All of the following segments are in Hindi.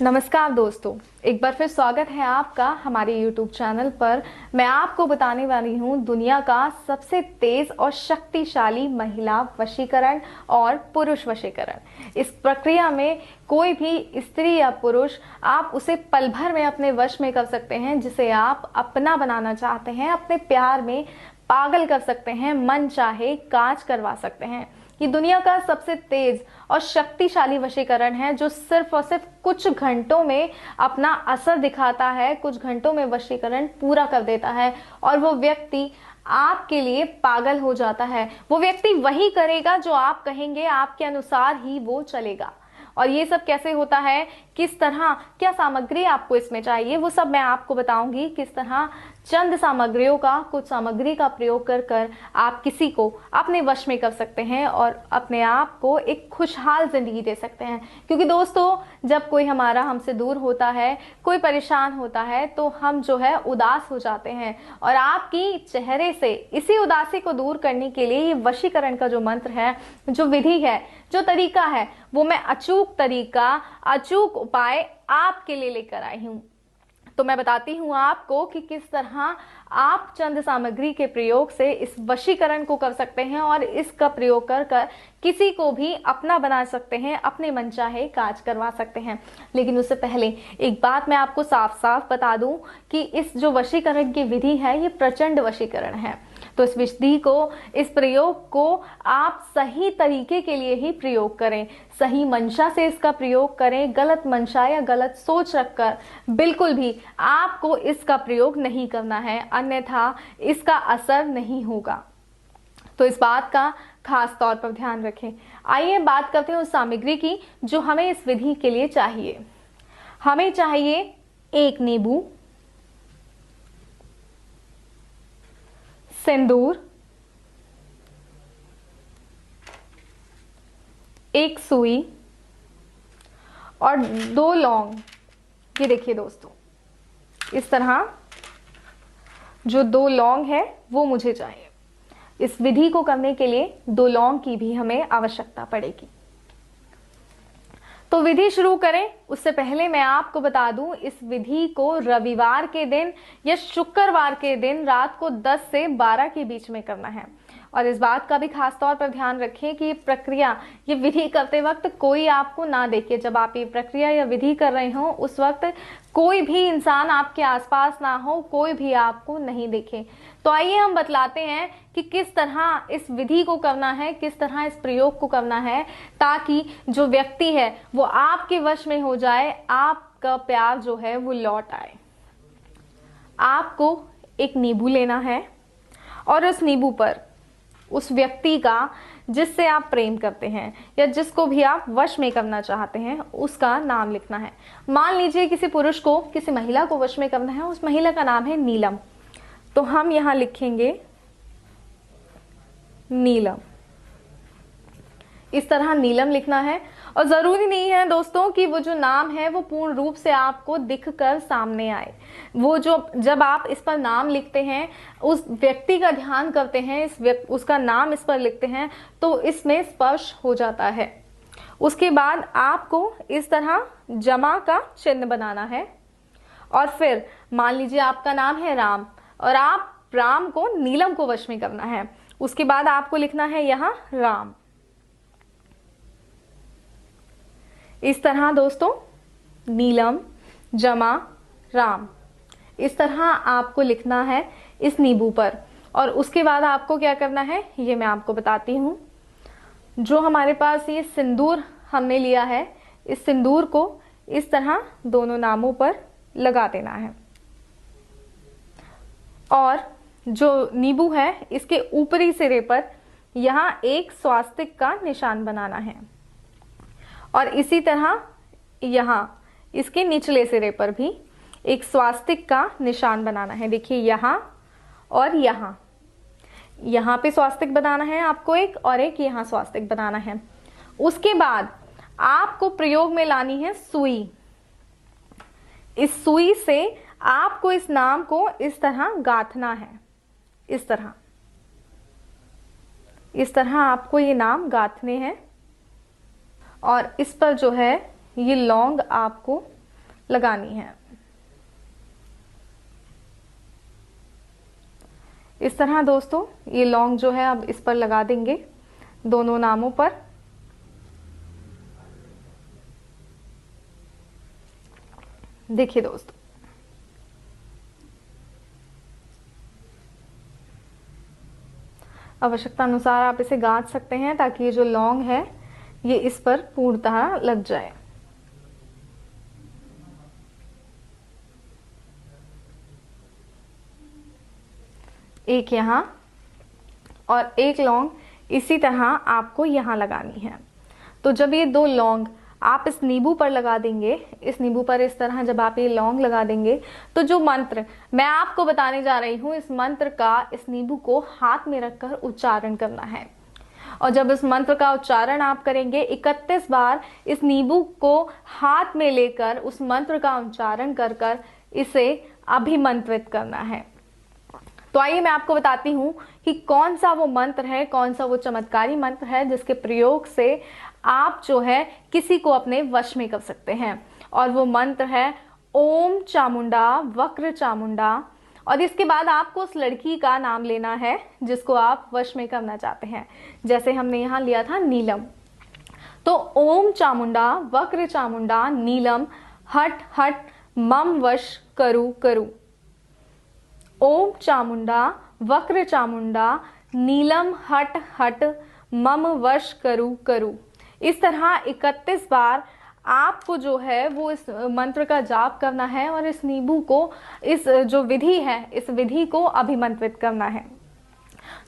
नमस्कार दोस्तों, एक बार फिर स्वागत है आपका हमारे YouTube चैनल पर। मैं आपको बताने वाली हूँ दुनिया का सबसे तेज और शक्तिशाली महिला वशीकरण और पुरुष वशीकरण। इस प्रक्रिया में कोई भी स्त्री या पुरुष आप उसे पल भर में अपने वश में कर सकते हैं, जिसे आप अपना बनाना चाहते हैं, अपने प्यार में पागल कर सकते हैं, मन चाहे काज करवा सकते हैं। ये दुनिया का सबसे तेज और शक्तिशाली वशीकरण है जो सिर्फ और सिर्फ कुछ घंटों में अपना असर दिखाता है, कुछ घंटों में वशीकरण पूरा कर देता है और वो व्यक्ति आपके लिए पागल हो जाता है। वो व्यक्ति वही करेगा जो आप कहेंगे, आपके अनुसार ही वो चलेगा। और ये सब कैसे होता है, किस तरह, क्या सामग्री आपको इसमें चाहिए, वो सब मैं आपको बताऊंगी। किस तरह चंद सामग्रियों का, कुछ सामग्री का प्रयोग कर कर आप किसी को अपने वश में कर सकते हैं और अपने आप को एक खुशहाल जिंदगी दे सकते हैं। क्योंकि दोस्तों, जब कोई हमारा हमसे दूर होता है, कोई परेशान होता है, तो हम जो है उदास हो जाते हैं। और आपकी चेहरे से इसी उदासी को दूर करने के लिए ये वशीकरण का जो मंत्र है, जो विधि है, जो तरीका है, वो मैं अचूक तरीका, अचूक उपाय आपके लिए लेकर आई हूँ। तो मैं बताती हूँ आपको कि किस तरह आप चंद सामग्री के प्रयोग से इस वशीकरण को कर सकते हैं और इसका प्रयोग कर कर किसी को भी अपना बना सकते हैं, अपने मनचाहे काज करवा सकते हैं। लेकिन उससे पहले एक बात मैं आपको साफ साफ बता दूं कि इस जो वशीकरण की विधि है, ये प्रचंड वशीकरण है। तो इस विधि को, इस प्रयोग को आप सही तरीके के लिए ही प्रयोग करें, सही मंशा से इसका प्रयोग करें। गलत मंशा या गलत सोच रखकर बिल्कुल भी आपको इसका प्रयोग नहीं करना है, अन्यथा इसका असर नहीं होगा। तो इस बात का खास तौर पर ध्यान रखें। आइए बात करते हैं उस सामग्री की जो हमें इस विधि के लिए चाहिए। हमें चाहिए एक नींबू, सिंदूर, एक सुई और 2 लौंग। ये देखिए दोस्तों, इस तरह जो 2 लौंग है वो मुझे चाहिए। इस विधि को करने के लिए 2 लौंग की भी हमें आवश्यकता पड़ेगी। तो विधि शुरू करें उससे पहले मैं आपको बता दूं, इस विधि को रविवार के दिन या शुक्रवार के दिन रात को 10 से 12 के बीच में करना है। और इस बात का भी खास तौर पर ध्यान रखें कि ये प्रक्रिया, ये विधि करते वक्त कोई आपको ना देखे। जब आप ये प्रक्रिया या विधि कर रहे हो उस वक्त कोई भी इंसान आपके आसपास ना हो, कोई भी आपको नहीं देखे। तो आइए हम बतलाते हैं कि किस तरह इस विधि को करना है, किस तरह इस प्रयोग को करना है, ताकि जो व्यक्ति है वो आपके वश में हो जाए, आपका प्यार जो है वो लौट आए। आपको एक नींबू लेना है और उस नींबू पर उस व्यक्ति का जिससे आप प्रेम करते हैं या जिसको भी आप वश में करना चाहते हैं उसका नाम लिखना है। मान लीजिए किसी पुरुष को, किसी महिला को वश में करना है, उस महिला का नाम है नीलम। तो हम यहां लिखेंगे नीलम। इस तरह नीलम लिखना है। और जरूरी नहीं है दोस्तों कि वो जो नाम है वो पूर्ण रूप से आपको दिखकर सामने आए। वो जो, जब आप इस पर नाम लिखते हैं, उस व्यक्ति का ध्यान करते हैं, उसका नाम इस पर लिखते हैं, तो इसमें स्पर्श हो जाता है। उसके बाद आपको इस तरह जमा का चिन्ह बनाना है। और फिर मान लीजिए आपका नाम है राम और आप राम को नीलम को वश में करना है। उसके बाद आपको लिखना है यहां राम। इस तरह दोस्तों, नीलम जमा राम, इस तरह आपको लिखना है इस नींबू पर। और उसके बाद आपको क्या करना है ये मैं आपको बताती हूं। जो हमारे पास ये सिंदूर हमने लिया है, इस सिंदूर को इस तरह दोनों नामों पर लगा देना है। और जो नींबू है इसके ऊपरी सिरे पर यहां एक स्वास्तिक का निशान बनाना है। और इसी तरह यहां इसके निचले सिरे पर भी एक स्वास्तिक का निशान बनाना है। देखिए यहां और यहां पे स्वास्तिक बनाना है आपको एक, और एक यहां स्वास्तिक बनाना है। उसके बाद आपको प्रयोग में लानी है सुई। इस सुई से आपको इस नाम को इस तरह गाथना है। इस तरह आपको ये नाम गाथने हैं। और इस पर जो है ये लौंग आपको लगानी है। इस तरह दोस्तों ये लौंग जो है अब इस पर लगा देंगे, दोनों नामों पर। देखिए दोस्तों, आवश्यकता अनुसार आप इसे गांथ सकते हैं ताकि ये जो लौंग है ये इस पर पूर्णतः लग जाए। एक यहाँ और एक लौंग इसी तरह आपको यहाँ लगानी है। तो जब ये दो लौंग आप इस नींबू पर लगा देंगे, इस नींबू पर इस तरह जब आप ये लौंग लगा देंगे, तो जो मंत्र मैं आपको बताने जा रही हूँ, इस मंत्र का इस नींबू को हाथ में रखकर उच्चारण करना है। और जब इस मंत्र का उच्चारण आप करेंगे 31 बार, इस नींबू को हाथ में लेकर उस मंत्र का उच्चारण कर कर इसे अभिमंत्रित करना है। तो आइए मैं आपको बताती हूँ कि कौन सा वो मंत्र है, कौन सा वो चमत्कारी मंत्र है जिसके प्रयोग से आप जो है किसी को अपने वश में कर सकते हैं। और वो मंत्र है ओम चामुंडा वक्र चामुंडा। और इसके बाद आपको उस लड़की का नाम लेना है जिसको आप वश में करना चाहते हैं। जैसे हमने यहाँ लिया था नीलम, तो ओम चामुंडा वक्र चामुंडा नीलम हट हट मम वश करू करू। ओम चामुंडा वक्र चामुंडा नीलम हट हट मम वश करू करू। इस तरह 31 बार आपको जो है वो इस मंत्र का जाप करना है और इस नींबू को, इस जो विधि है, इस विधि को अभिमंत्रित करना है।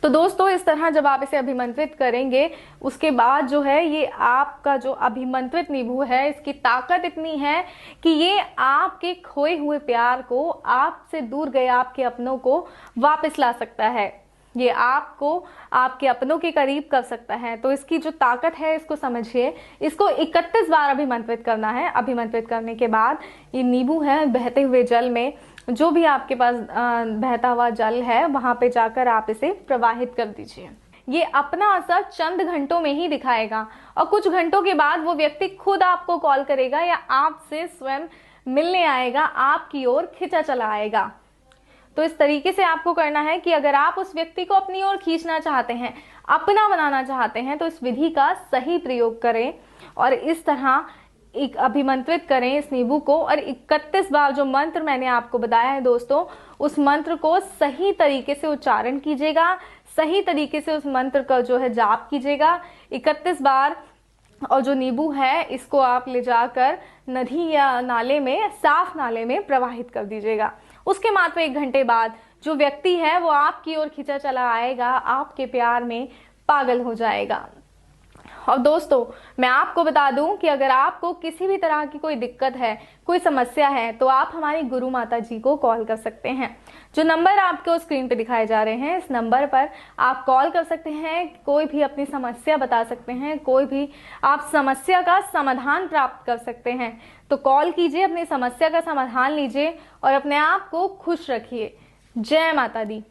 तो दोस्तों इस तरह जब आप इसे अभिमंत्रित करेंगे, उसके बाद जो है ये आपका जो अभिमंत्रित नींबू है, इसकी ताकत इतनी है कि ये आपके खोए हुए प्यार को, आपसे दूर गए आपके अपनों को वापस ला सकता है। ये आपको आपके अपनों के करीब कर सकता है। तो इसकी जो ताकत है इसको समझिए। इसको 31 बार अभिमंत्रित करना है। अभिमंत्रित करने के बाद ये नींबू है बहते हुए जल में, जो भी आपके पास बहता हुआ जल है वहां पे जाकर आप इसे प्रवाहित कर दीजिए। ये अपना असर चंद घंटों में ही दिखाएगा और कुछ घंटों के बाद वो व्यक्ति खुद आपको कॉल करेगा या आपसे स्वयं मिलने आएगा, आपकी ओर खिंचा चला आएगा। तो इस तरीके से आपको करना है कि अगर आप उस व्यक्ति को अपनी ओर खींचना चाहते हैं, अपना बनाना चाहते हैं, तो इस विधि का सही प्रयोग करें और इस तरह एक अभिमंत्रित करें इस नींबू को। और 31 बार जो मंत्र मैंने आपको बताया है दोस्तों, उस मंत्र को सही तरीके से उच्चारण कीजिएगा, सही तरीके से उस मंत्र का जो है जाप कीजिएगा 31 बार। और जो नींबू है इसको आप ले जाकर नदी या नाले में, साफ नाले में प्रवाहित कर दीजिएगा। उसके मात्र 1 घंटे बाद जो व्यक्ति है वो आपकी ओर खींचा चला आएगा, आपके प्यार में पागल हो जाएगा। और दोस्तों मैं आपको बता दूं कि अगर आपको किसी भी तरह की कोई दिक्कत है, कोई समस्या है, तो आप हमारी गुरु माता जी को कॉल कर सकते हैं। जो नंबर आपको स्क्रीन पे दिखाए जा रहे हैं, इस नंबर पर आप कॉल कर सकते हैं, कोई भी अपनी समस्या बता सकते हैं, कोई भी आप समस्या का समाधान प्राप्त कर सकते हैं। तो कॉल कीजिए, अपनी समस्या का समाधान लीजिए और अपने आप को खुश रखिए। जय माता दी।